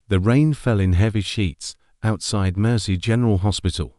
The rain fell in heavy sheets outside Mersey General Hospital,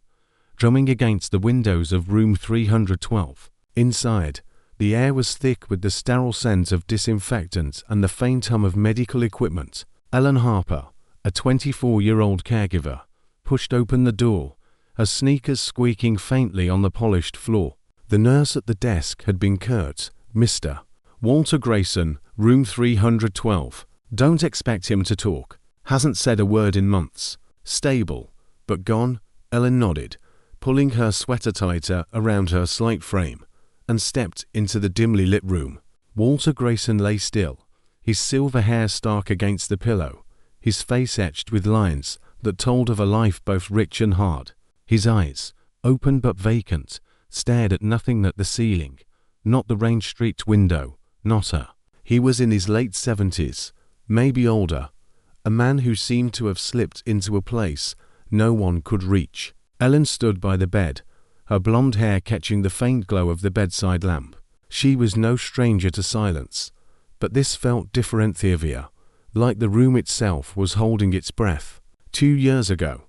drumming against the windows of room 312. Inside, the air was thick with the sterile scent of disinfectant and the faint hum of medical equipment. Ellen Harper, a 24-year-old caregiver, pushed open the door, her sneakers squeaking faintly on the polished floor. The nurse at the desk had been curt. "Mr. Walter Grayson, room 312. Don't expect him to talk. Hasn't said a word in months. Stable, but gone." Ellen nodded, pulling her sweater tighter around her slight frame, and stepped into the dimly lit room. Walter Grayson lay still, his silver hair stark against the pillow, his face etched with lines that told of a life both rich and hard. His eyes, open but vacant, stared at nothing at the ceiling, not the rain-streaked window, not her. He was in his late 70s, maybe older, a man who seemed to have slipped into a place no one could reach. Ellen stood by the bed, her blonde hair catching the faint glow of the bedside lamp. She was no stranger to silence, but this felt differentiavier, like the room itself was holding its breath. 2 years ago,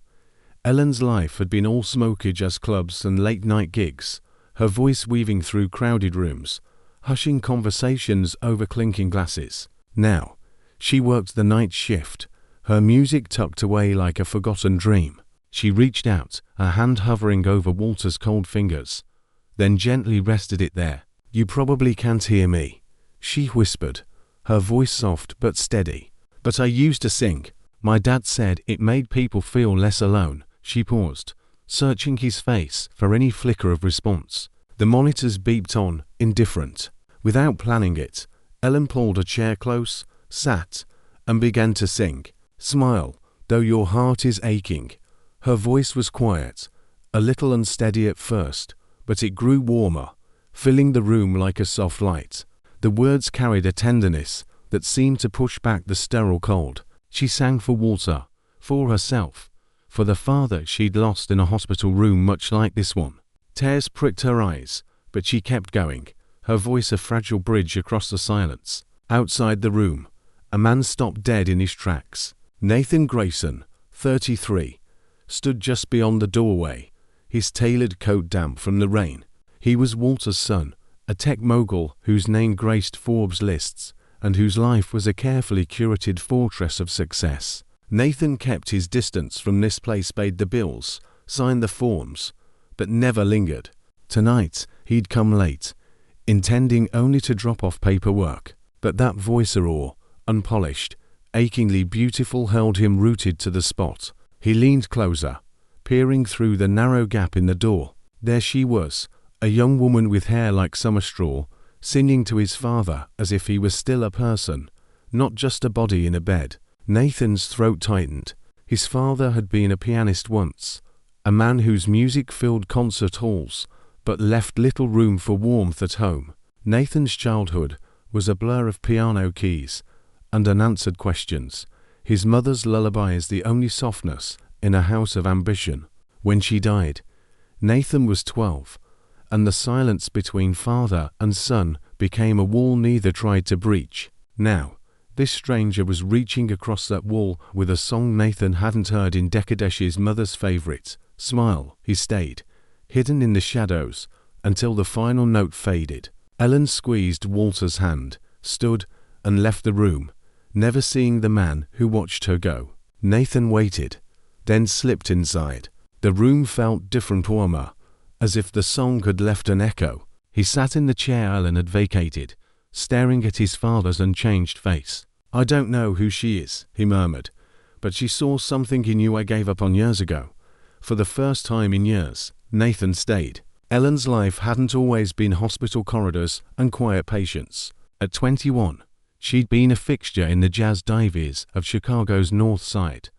Ellen's life had been all smoky jazz clubs and late-night gigs, her voice weaving through crowded rooms, hushing conversations over clinking glasses. Now, she worked the night shift, her music tucked away like a forgotten dream. She reached out, her hand hovering over Walter's cold fingers, then gently rested it there. "You probably can't hear me," she whispered, her voice soft but steady. "But I used to sing. My dad said it made people feel less alone." She paused, searching his face for any flicker of response. The monitors beeped on, indifferent. Without planning it, Ellen pulled a chair close, sat, and began to sing. "Smile, though your heart is aching." Her voice was quiet, a little unsteady at first, but it grew warmer, filling the room like a soft light. The words carried a tenderness that seemed to push back the sterile cold. She sang for Walter, for herself, for the father she'd lost in a hospital room much like this one. Tears pricked her eyes, but she kept going, her voice a fragile bridge across the silence. Outside the room, a man stopped dead in his tracks. Nathan Grayson, 33, stood just beyond the doorway, his tailored coat damp from the rain. He was Walter's son, a tech mogul whose name graced Forbes lists, and whose life was a carefully curated fortress of success. Nathan kept his distance from this place, paid the bills, signed the forms, but never lingered. Tonight, he'd come late, intending only to drop off paperwork, but that voice raw, unpolished, achingly beautiful held him rooted to the spot. He leaned closer, peering through the narrow gap in the door. There she was, a young woman with hair like summer straw, singing to his father as if he was still a person, not just a body in a bed. Nathan's throat tightened. His father had been a pianist once, a man whose music filled concert halls, but left little room for warmth at home. Nathan's childhood was a blur of piano keys and unanswered questions, his mother's lullabies the only softness in a house of ambition. When she died, Nathan was 12, and the silence between father and son became a wall neither tried to breach. Now, this stranger was reaching across that wall with a song Nathan hadn't heard in Dekadesh's mother's favorite, "Smile." He stayed, hidden in the shadows, until the final note faded. Ellen squeezed Walter's hand, stood, and left the room, never seeing the man who watched her go. Nathan waited, then slipped inside. The room felt different, warmer, as if the song had left an echo. He sat in the chair Ellen had vacated, staring at his father's unchanged face. "I don't know who she is," he murmured, "but she saw something in you I gave up on years ago." For the first time in years, Nathan stayed. Ellen's life hadn't always been hospital corridors and quiet patients. At 21, she'd been a fixture in the jazz dives of Chicago's North Side,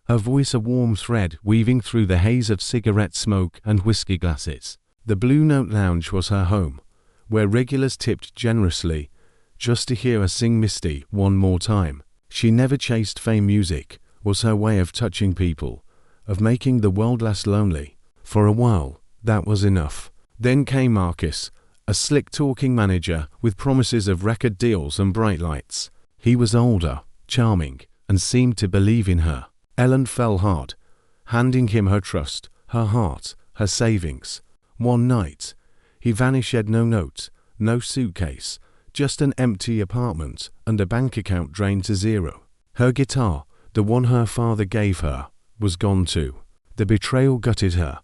her voice a warm thread weaving through the haze of cigarette smoke and whiskey glasses. The Blue Note Lounge was her home, where regulars tipped generously just to hear her sing Misty one more time. She never chased fame. Music was her way of touching people, of making the world less lonely. For a while, that was enough. Then came Marcus, a slick-talking manager with promises of record deals and bright lights. He was older, charming, and seemed to believe in her. Ellen fell hard, handing him her trust, her heart, her savings. One night, he vanished. No note, no suitcase, just an empty apartment and a bank account drained to zero. Her guitar, the one her father gave her, was gone too. The betrayal gutted her,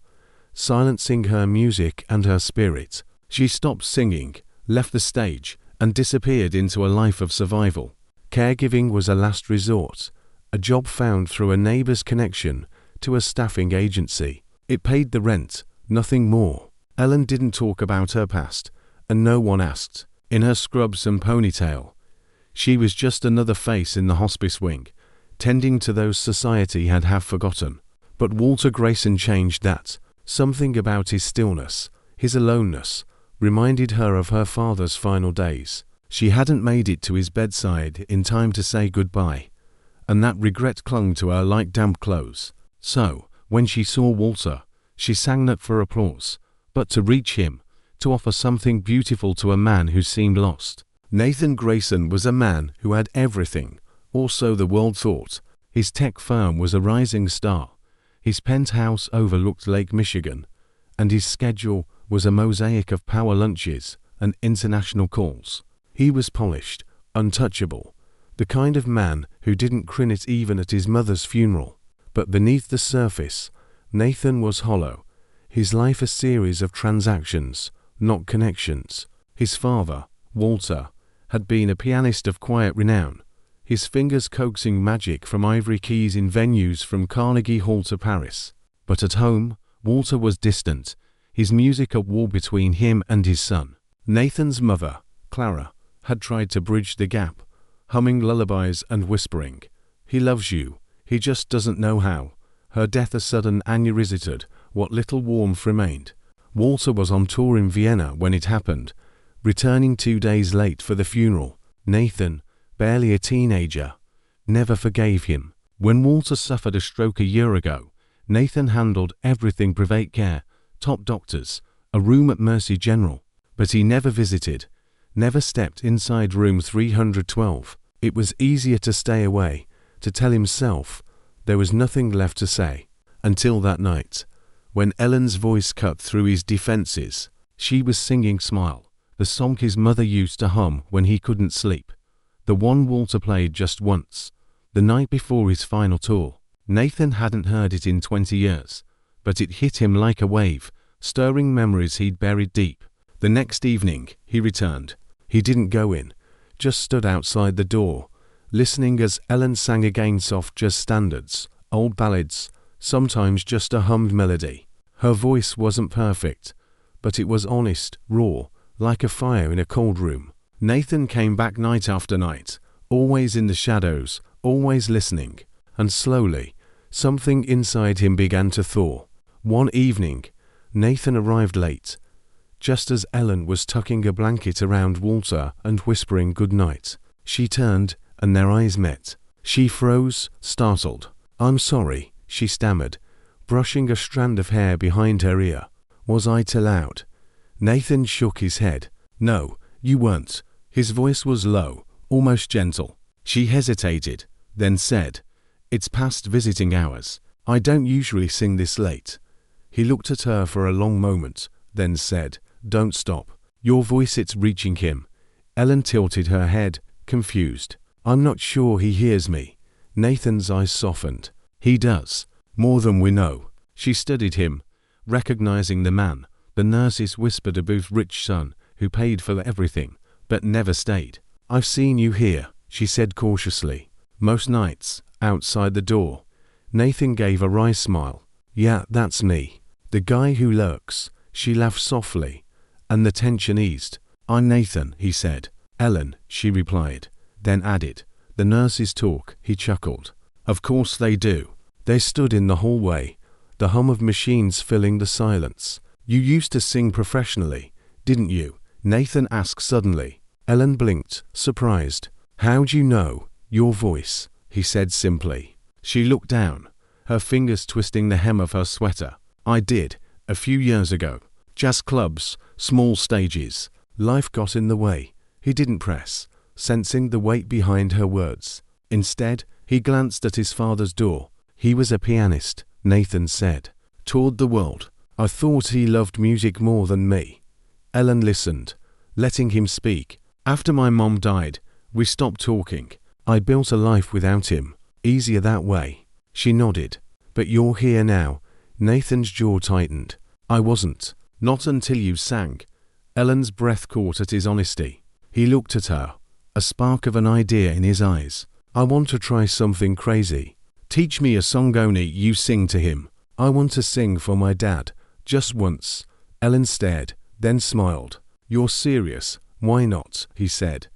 silencing her music and her spirit. She stopped singing, left the stage, and disappeared into a life of survival. Caregiving was a last resort, a job found through a neighbor's connection to a staffing agency. It paid the rent, nothing more. Ellen didn't talk about her past, and no one asked. In her scrubs and ponytail, she was just another face in the hospice wing, tending to those society had half forgotten. But Walter Grayson changed that. Something about his stillness, his aloneness, reminded her of her father's final days. She hadn't made it to his bedside in time to say goodbye, and that regret clung to her like damp clothes. So, when she saw Walter, she sang not for applause, but to reach him, to offer something beautiful to a man who seemed lost. Nathan Grayson was a man who had everything, or so the world thought. His tech firm was a rising star. His penthouse overlooked Lake Michigan, and his schedule was a mosaic of power lunches and international calls. He was polished, untouchable, the kind of man who didn't cringe even at his mother's funeral. But beneath the surface, Nathan was hollow, his life a series of transactions, not connections. His father, Walter, had been a pianist of quiet renown, his fingers coaxing magic from ivory keys in venues from Carnegie Hall to Paris. But at home, Walter was distant, his music a wall between him and his son. Nathan's mother, Clara, had tried to bridge the gap, humming lullabies and whispering, "He loves you, he just doesn't know how." Her death a sudden aneurysm, what little warmth remained. Walter was on tour in Vienna when it happened, returning 2 days late for the funeral. Nathan, barely a teenager, never forgave him. When Walter suffered a stroke a year ago, Nathan handled everything: private care, top doctors, a room at Mercy General. But he never visited, never stepped inside room 312. It was easier to stay away, to tell himself there was nothing left to say. Until that night, when Ellen's voice cut through his defenses. She was singing Smile, the song his mother used to hum when he couldn't sleep. The one Walter played just once, the night before his final tour. Nathan hadn't heard it in 20 years, but it hit him like a wave, stirring memories he'd buried deep. The next evening, he returned. He didn't go in, just stood outside the door, listening as Ellen sang again soft jazz standards, old ballads, sometimes just a hummed melody. Her voice wasn't perfect, but it was honest, raw, like a fire in a cold room. Nathan came back night after night, always in the shadows, always listening, and slowly, something inside him began to thaw. One evening, Nathan arrived late, just as Ellen was tucking a blanket around Walter and whispering goodnight. She turned, and their eyes met. She froze, startled. "I'm sorry," she stammered, brushing a strand of hair behind her ear. "Was I too loud?" Nathan shook his head. "No, you weren't." His voice was low, almost gentle. She hesitated, then said, "It's past visiting hours. I don't usually sing this late." He looked at her for a long moment, then said, "Don't stop. Your voice, it's reaching him." Ellen tilted her head, confused. "I'm not sure he hears me." Nathan's eyes softened. "He does, more than we know." She studied him, recognizing the man. The nurses whispered about rich son, who paid for everything, but never stayed. "I've seen you here," she said cautiously. "Most nights, outside the door." Nathan gave a wry smile. "Yeah, that's me. The guy who lurks." She laughed softly, and the tension eased. "I'm Nathan," he said. "Ellen," she replied, then added, "The nurses talk." He chuckled. "Of course they do." They stood in the hallway, the hum of machines filling the silence. "You used to sing professionally, didn't you?" Nathan asked suddenly. Ellen blinked, surprised. "How'd you know? Your voice," he said simply. She looked down, her fingers twisting the hem of her sweater. "I did, a few years ago. Jazz clubs, small stages. Life got in the way." He didn't press, sensing the weight behind her words. Instead, He glanced at his father's door. He was a pianist, Nathan said. Toured the world. I thought he loved music more than me. Ellen listened, letting him speak. After my mom died, we stopped talking. I built a life without him. Easier that way. She nodded. But you're here now. Nathan's jaw tightened. I wasn't. Not until you sang. Ellen's breath caught at his honesty. He looked at her, a spark of an idea in his eyes. I want to try something crazy. Teach me a song only you sing to him. I want to sing for my dad, just once. Ellen stared, then smiled. You're serious? Why not? He said,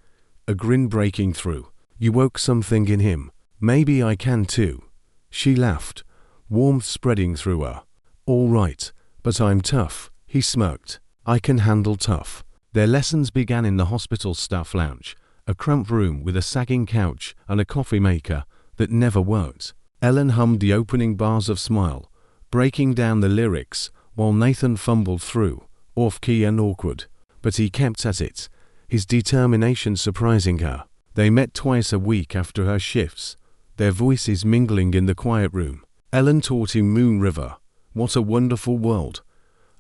a grin breaking through. You woke something in him. Maybe I can too. She laughed, warmth spreading through her. All right, but I'm tough, he smirked. I can handle tough. Their lessons began in the hospital staff lounge, a cramped room with a sagging couch and a coffee maker that never worked. Ellen hummed the opening bars of Smile, breaking down the lyrics, while Nathan fumbled through, off-key and awkward. But he kept at it, his determination surprising her. They met twice a week after her shifts, their voices mingling in the quiet room. Ellen taught him Moon River, What a Wonderful World,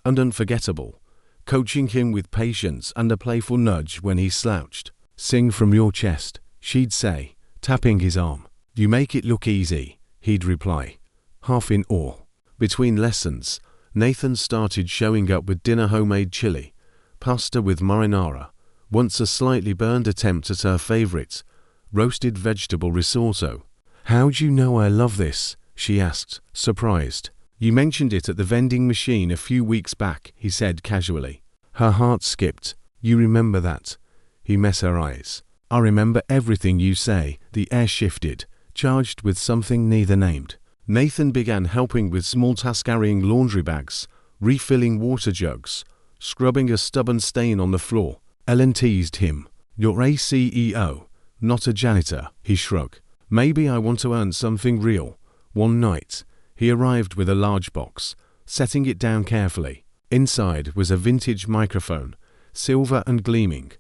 and Unforgettable, coaching him with patience and a playful nudge when he slouched. Sing from your chest, she'd say, tapping his arm. You make it look easy, he'd reply, half in awe. Between lessons, Nathan started showing up with dinner homemade chili, pasta with marinara, once a slightly burned attempt at her favorite, roasted vegetable risotto. How'd you know I love this? She asked, surprised. You mentioned it at the vending machine a few weeks back, he said casually. Her heart skipped. You remember that? He met her eyes. I remember everything you say. The air shifted, charged with something neither named. Nathan began helping with small tasks, carrying laundry bags, refilling water jugs, scrubbing a stubborn stain on the floor. Ellen teased him. You're a CEO, not a janitor, he shrugged. Maybe I want to earn something real. One night, he arrived with a large box, setting it down carefully. Inside was a vintage microphone, silver and gleaming,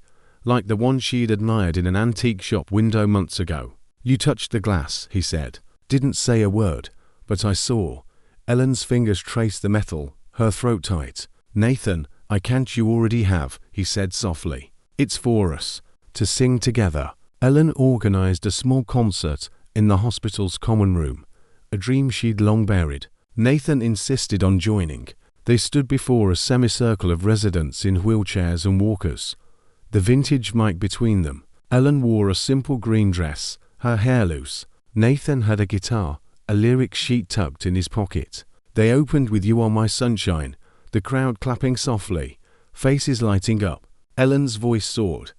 like the one she'd admired in an antique shop window months ago. You touched the glass, he said. Didn't say a word, but I saw. Ellen's fingers traced the metal, her throat tight. Nathan, I can't you already have, he said softly. It's for us, to sing together. Ellen organized a small concert in the hospital's common room, a dream she'd long buried. Nathan insisted on joining. They stood before a semicircle of residents in wheelchairs and walkers, the vintage mic between them. Ellen wore a simple green dress, her hair loose. Nathan had a guitar, a lyric sheet tucked in his pocket. They opened with You Are My Sunshine, the crowd clapping softly, faces lighting up. Ellen's voice soared,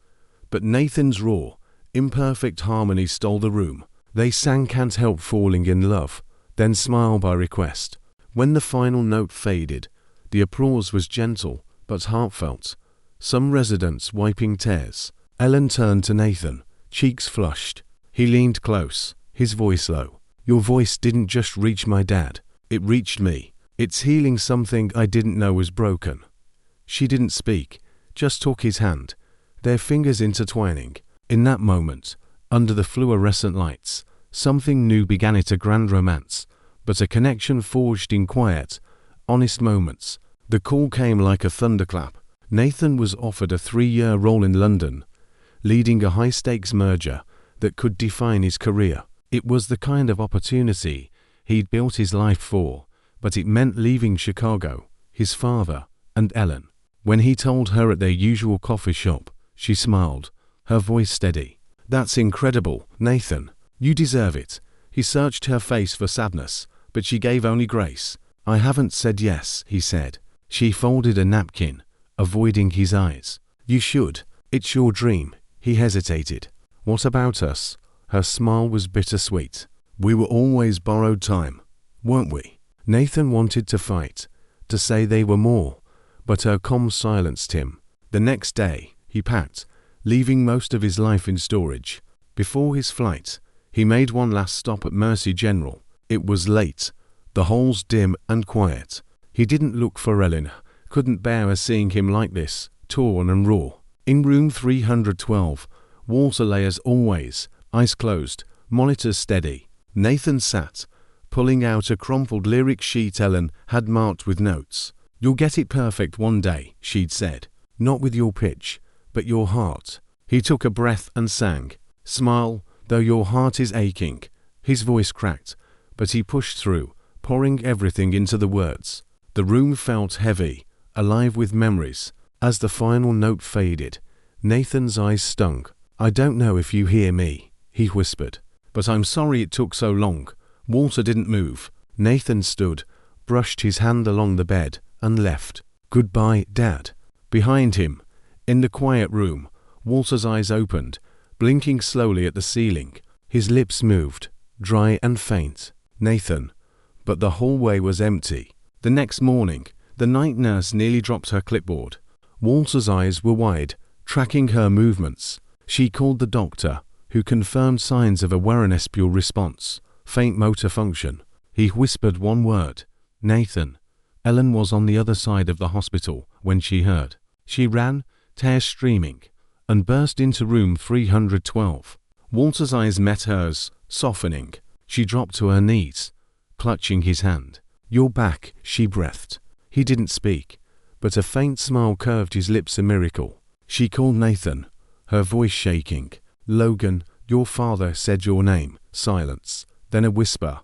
but Nathan's raw, imperfect harmony stole the room. They sang Can't Help Falling in Love, then Smile by request. When the final note faded, the applause was gentle but heartfelt, some residents wiping tears. Ellen turned to Nathan, cheeks flushed. He leaned close, his voice low. Your voice didn't just reach my dad, it reached me. It's healing something I didn't know was broken. She didn't speak, just took his hand, their fingers intertwining. In that moment, under the fluorescent lights, something new began. It a grand romance, but a connection forged in quiet, honest moments. The call came like a thunderclap. Nathan was offered a 3-year role in London, leading a high-stakes merger that could define his career. It was the kind of opportunity he'd built his life for, but it meant leaving Chicago, his father, and Ellen. When he told her at their usual coffee shop, she smiled, her voice steady. That's incredible, Nathan. You deserve it. He searched her face for sadness, but she gave only grace. I haven't said yes, he said. She folded a napkin, avoiding his eyes. You should. It's your dream. He hesitated. What about us? Her smile was bittersweet. We were always borrowed time, weren't we? Nathan wanted to fight, to say they were more, but her calm silenced him. The next day, he packed, leaving most of his life in storage. Before his flight, he made one last stop at Mercy General. It was late, the halls dim and quiet. He didn't look for Ellen, couldn't bear her seeing him like this, torn and raw. In room 312, Walter lay as always, eyes closed, monitors steady. Nathan sat, pulling out a crumpled lyric sheet Ellen had marked with notes. "You'll get it perfect one day," she'd said. "Not with your pitch, but your heart." He took a breath and sang, "Smile, though your heart is aching." His voice cracked, but he pushed through, pouring everything into the words. The room felt heavy, alive with memories. As the final note faded, Nathan's eyes stung. "I don't know if you hear me," he whispered, "but I'm sorry it took so long." Walter didn't move. Nathan stood, brushed his hand along the bed, and left. "Goodbye, Dad." Behind him, in the quiet room, Walter's eyes opened, blinking slowly at the ceiling. His lips moved, dry and faint. "Nathan." But the hallway was empty. The next morning, the night nurse nearly dropped her clipboard. Walter's eyes were wide, tracking her movements. She called the doctor, who confirmed signs of a Wernicke's response, faint motor function. He whispered one word, "Nathan." Ellen was on the other side of the hospital when she heard. She ran, tears streaming, and burst into room 312. Walter's eyes met hers, softening. She dropped to her knees, clutching his hand. "You're back," she breathed. He didn't speak, but a faint smile curved his lips, a miracle. She called Nathan, her voice shaking. "Logan, your father said your name." Silence, then a whisper.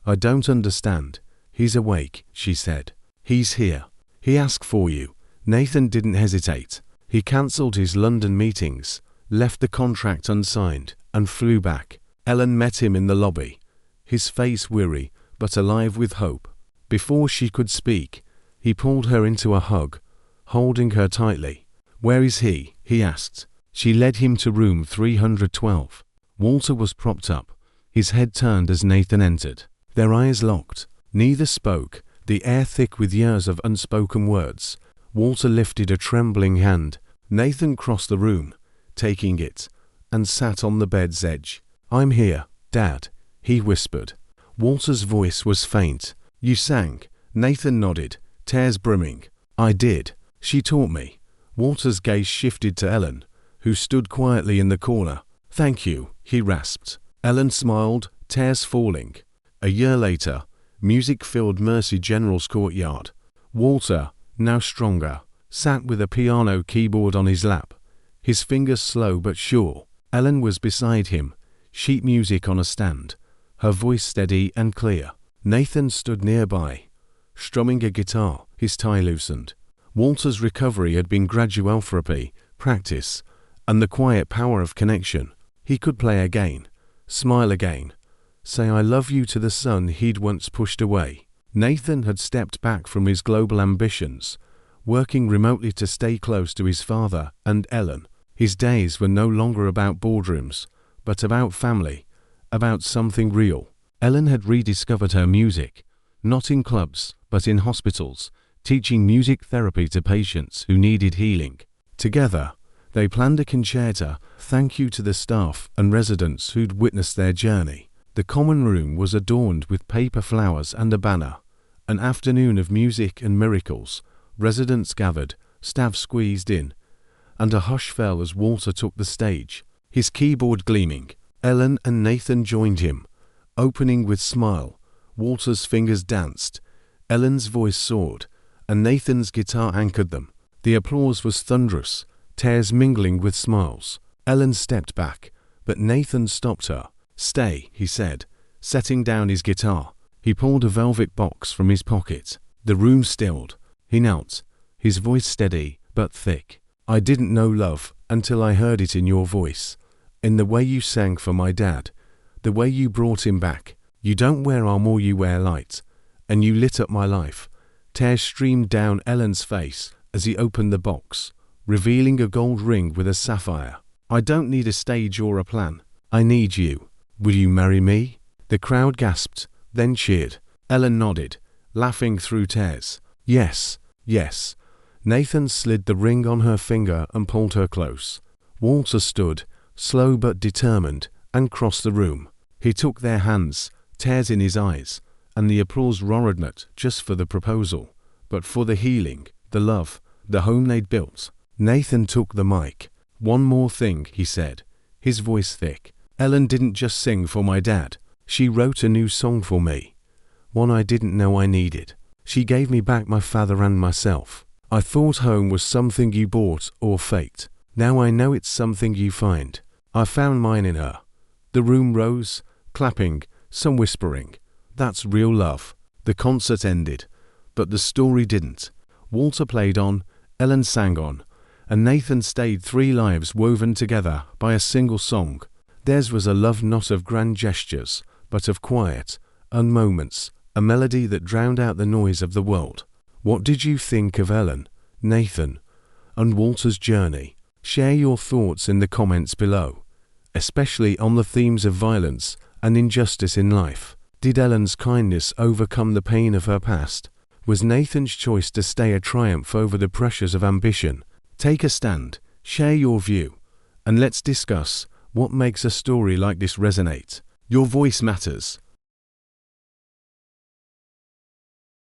"I don't understand." "He's awake," she said. "He's here. He asked for you." Nathan didn't hesitate. He cancelled his London meetings, left the contract unsigned, and flew back. Ellen met him in the lobby, his face weary, but alive with hope. Before she could speak, he pulled her into a hug, holding her tightly. "Where is he?" he asked. She led him to room 312. Walter was propped up, his head turned as Nathan entered. Their eyes locked. Neither spoke, the air thick with years of unspoken words. Walter lifted a trembling hand. Nathan crossed the room, taking it, and sat on the bed's edge. "I'm here, Dad," he whispered. Walter's voice was faint. "You sang?" Nathan nodded, tears brimming. "I did. She taught me." Walter's gaze shifted to Ellen, who stood quietly in the corner. "Thank you," he rasped. Ellen smiled, tears falling. A year later, music filled Mercy General's courtyard. Walter, now stronger, sat with a piano keyboard on his lap, his fingers slow but sure. Ellen was beside him, sheet music on a stand, her voice steady and clear. Nathan stood nearby, strumming a guitar, his tie loosened. Walter's recovery had been gradual therapy, practice, and the quiet power of connection. He could play again, smile again, say "I love you" to the son he'd once pushed away. Nathan had stepped back from his global ambitions, working remotely to stay close to his father and Ellen. His days were no longer about boardrooms, but about family, about something real. Ellen had rediscovered her music, not in clubs, but in hospitals, teaching music therapy to patients who needed healing. Together, they planned a concerta, thank you to the staff and residents who'd witnessed their journey. The common room was adorned with paper flowers and a banner. An afternoon of music and miracles. Residents gathered, staff squeezed in, and a hush fell as Walter took the stage, his keyboard gleaming. Ellen and Nathan joined him, opening with Smile. Walter's fingers danced, Ellen's voice soared, and Nathan's guitar anchored them. The applause was thunderous, tears mingling with smiles. Ellen stepped back, but Nathan stopped her. "Stay," he said, setting down his guitar. He pulled a velvet box from his pocket. The room stilled. He knelt, his voice steady but thick. "I didn't know love until I heard it in your voice, in the way you sang for my dad, the way you brought him back. You don't wear armor, you wear light, and you lit up my life." Tears streamed down Ellen's face as he opened the box, revealing a gold ring with a sapphire. "I don't need a stage or a plan. I need you. Will you marry me?" The crowd gasped, then cheered. Ellen nodded, laughing through tears. "Yes, yes." Nathan slid the ring on her finger and pulled her close. Walter stood, slow but determined, and crossed the room. He took their hands, tears in his eyes, and the applause roared not just for the proposal, but for the healing, the love, the home they'd built. Nathan took the mic. "One more thing," he said, his voice thick. Ellen didn't just sing for my dad. She wrote a new song for me. One I didn't know I needed. She gave me back my father and myself. I thought home was something you bought or faked. Now I know it's something you find. I found mine in her. The room rose, clapping, some whispering. That's real love. The concert ended, but the story didn't. Walter played on, Ellen sang on, and Nathan stayed 3 lives woven together by a single song. Theirs was a love not of grand gestures, but of quiet, moments, a melody that drowned out the noise of the world. What did you think of Ellen, Nathan, and Walter's journey? Share your thoughts in the comments below, especially on the themes of violence and injustice in life. Did Ellen's kindness overcome the pain of her past? Was Nathan's choice to stay a triumph over the pressures of ambition? Take a stand, share your view, and let's discuss what makes a story like this resonate. Your voice matters.